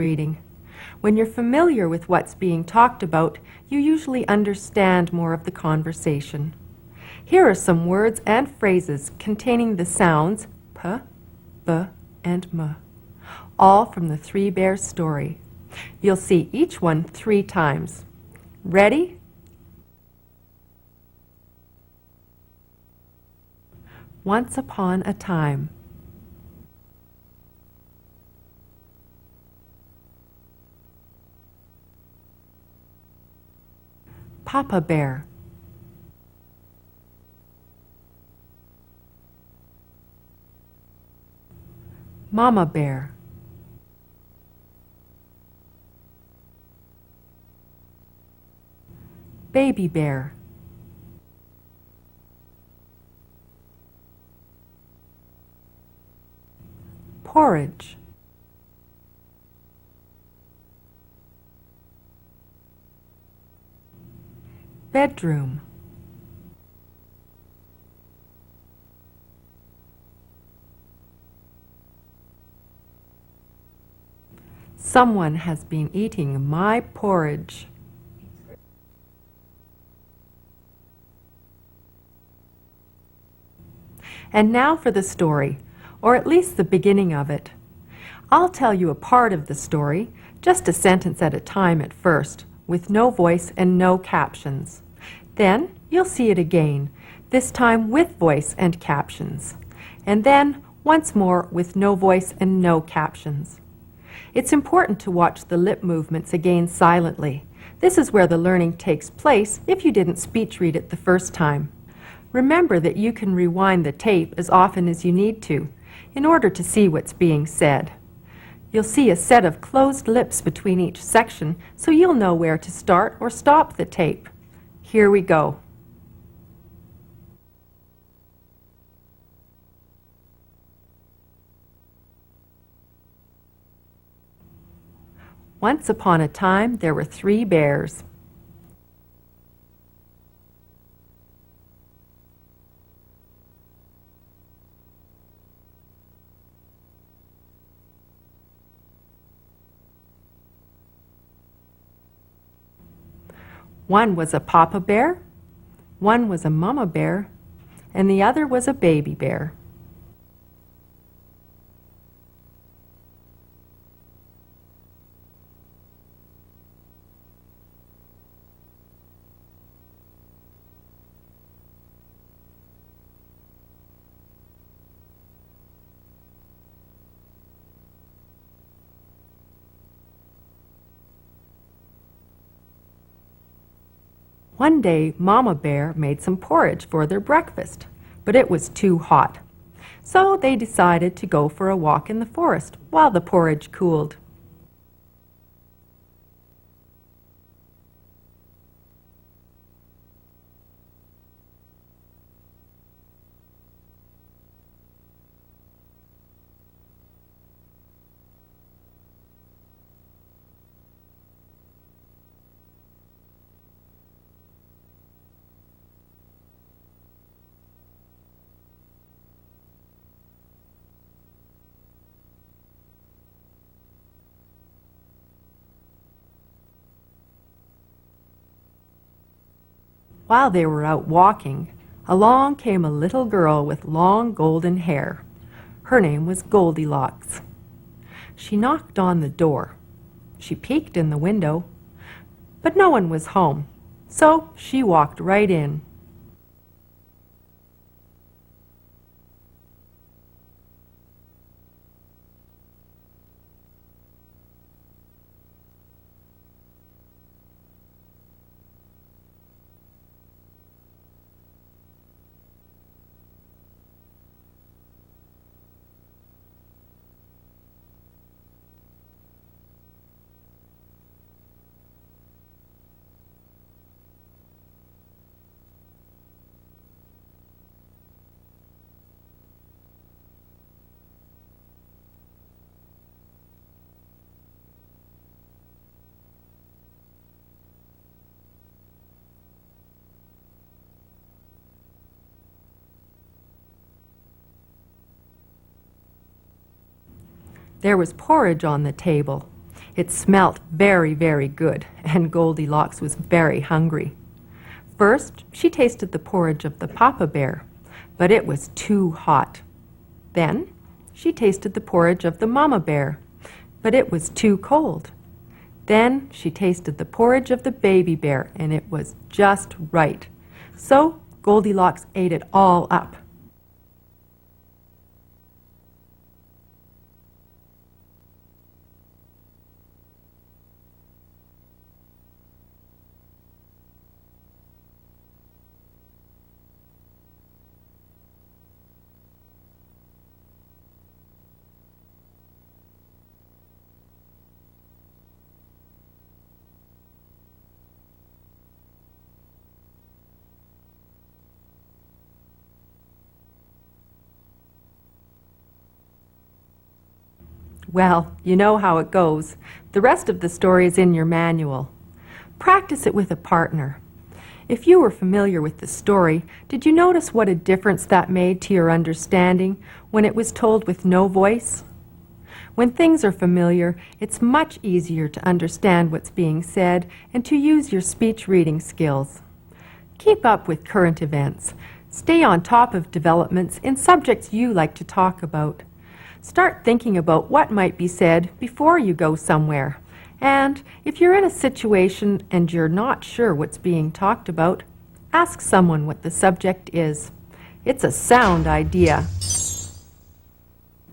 reading. When you're familiar with what's being talked about, you usually understand more of the conversation. Here are some words and phrases containing the sounds p, b, and m, all from the Three Bears story. You'll see each one 3 times. Ready? Once upon a time. Papa Bear. Mama Bear. Baby Bear. Porridge. Bedroom. Someone has been eating my porridge. And now for the story, or at least the beginning of it. I'll tell you a part of the story, just a sentence at a time at first, with no voice and no captions. Then you'll see it again, this time with voice and captions. And then once more with no voice and no captions. It's important to watch the lip movements again silently. This is where the learning takes place if you didn't speech read it the first time. Remember that you can rewind the tape as often as you need to in order to see what's being said. You'll see a set of closed lips between each section, so you'll know where to start or stop the tape. Here we go. Once upon a time, there were 3 bears. One was a papa bear, one was a mama bear, and the other was a baby bear. One day, Mama Bear made some porridge for their breakfast, but it was too hot. So they decided to go for a walk in the forest while the porridge cooled. While they were out walking, along came a little girl with long golden hair. Her name was Goldilocks. She knocked on the door. She peeked in the window, but no one was home, so she walked right in. There was porridge on the table, It smelt very, very good, and Goldilocks was very hungry. First, she tasted the porridge of the Papa Bear, but it was too hot. Then, she tasted the porridge of the Mama Bear, but it was too cold. Then, she tasted the porridge of the Baby Bear, and it was just right. So, Goldilocks ate it all up. Well, you know how it goes. The rest of the story is in your manual. Practice it with a partner. If you were familiar with the story, did you notice what a difference that made to your understanding when it was told with no voice? When things are familiar, it's much easier to understand what's being said and to use your speech reading skills. Keep up with current events. Stay on top of developments in subjects you like to talk about. Start thinking about what might be said before you go somewhere. And if you're in a situation and you're not sure what's being talked about, ask someone what the subject is. It's a sound idea.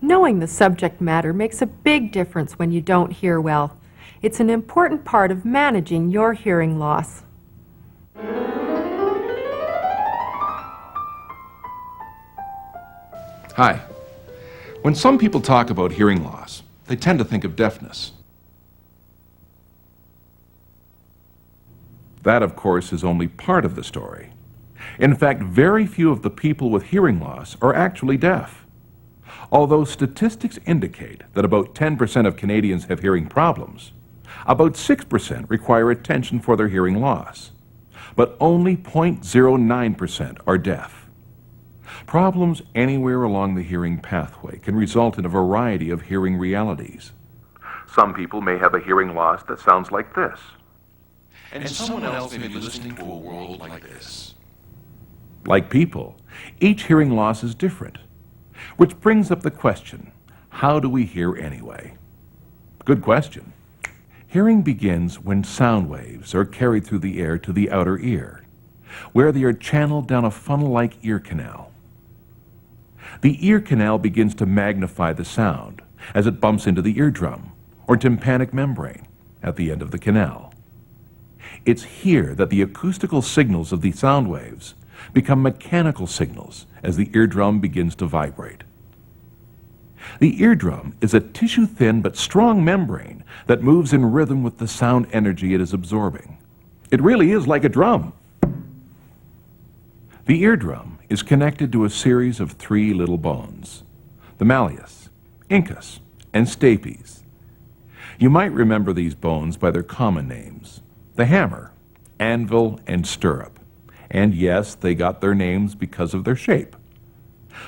Knowing the subject matter makes a big difference when you don't hear well. It's an important part of managing your hearing loss. Hi. When some people talk about hearing loss, they tend to think of deafness. That, of course, is only part of the story. In fact, very few of the people with hearing loss are actually deaf. Although statistics indicate that about 10% of Canadians have hearing problems, about 6% require attention for their hearing loss, but only 0.09% are deaf. Problems anywhere along the hearing pathway can result in a variety of hearing realities. Some people may have a hearing loss that sounds like this. And someone else may be listening to a world like this. Like people, each hearing loss is different. Which brings up the question, how do we hear anyway? Good question. Hearing begins when sound waves are carried through the air to the outer ear, where they are channeled down a funnel-like ear canal. The ear canal begins to magnify the sound as it bumps into the eardrum, or tympanic membrane, at the end of the canal. It's here that the acoustical signals of the sound waves become mechanical signals as the eardrum begins to vibrate. The eardrum is a tissue-thin but strong membrane that moves in rhythm with the sound energy it is absorbing. It really is like a drum. The eardrum is connected to a series of 3 little bones, the malleus, incus, and stapes. You might remember these bones by their common names, the hammer, anvil, and stirrup. And yes, they got their names because of their shape.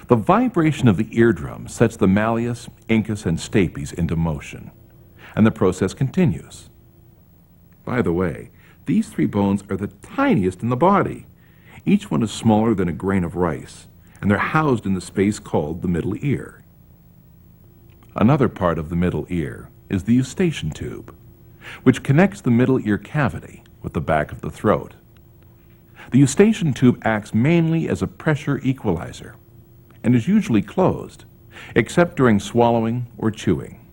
The vibration of the eardrum sets the malleus, incus, and stapes into motion, and the process continues. By the way, these 3 bones are the tiniest in the body. Each one is smaller than a grain of rice, and they're housed in the space called the middle ear. Another part of the middle ear is the eustachian tube, which connects the middle ear cavity with the back of the throat. The eustachian tube acts mainly as a pressure equalizer and is usually closed, except during swallowing or chewing.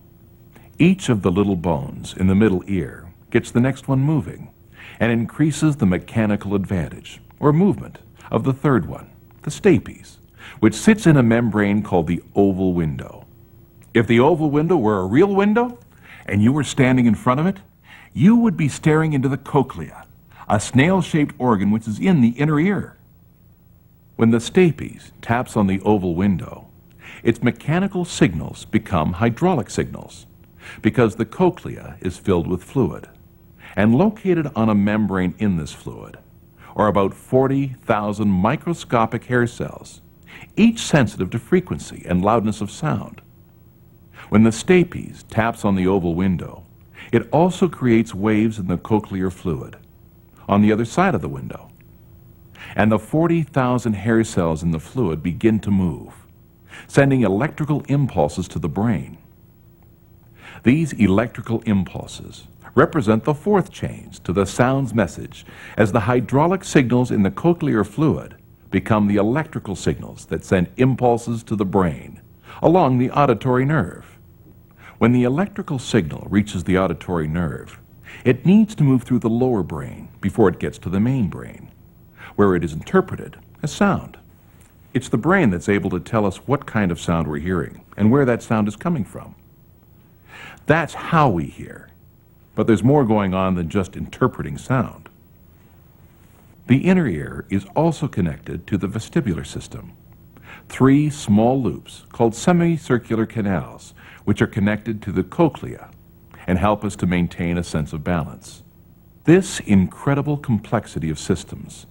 Each of the little bones in the middle ear gets the next one moving and increases the mechanical advantage or movement of the third one, the stapes, which sits in a membrane called the oval window. If the oval window were a real window and you were standing in front of it, you would be staring into the cochlea, a snail-shaped organ which is in the inner ear. When the stapes taps on the oval window, its mechanical signals become hydraulic signals because the cochlea is filled with fluid, and located on a membrane in this fluid are about 40,000 microscopic hair cells, each sensitive to frequency and loudness of sound. When the stapes taps on the oval window, It also creates waves in the cochlear fluid on the other side of the window. And the 40,000 hair cells in the fluid begin to move, sending electrical impulses to the brain. These electrical impulses represent the fourth change to the sound's message as the hydraulic signals in the cochlear fluid become the electrical signals that send impulses to the brain along the auditory nerve. When the electrical signal reaches the auditory nerve, it needs to move through the lower brain before it gets to the main brain, where it is interpreted as sound. It's the brain that's able to tell us what kind of sound we're hearing and where that sound is coming from. That's how we hear, but there's more going on than just interpreting sound. The inner ear is also connected to the vestibular system. 3 small loops called semicircular canals, which are connected to the cochlea and help us to maintain a sense of balance. This incredible complexity of systems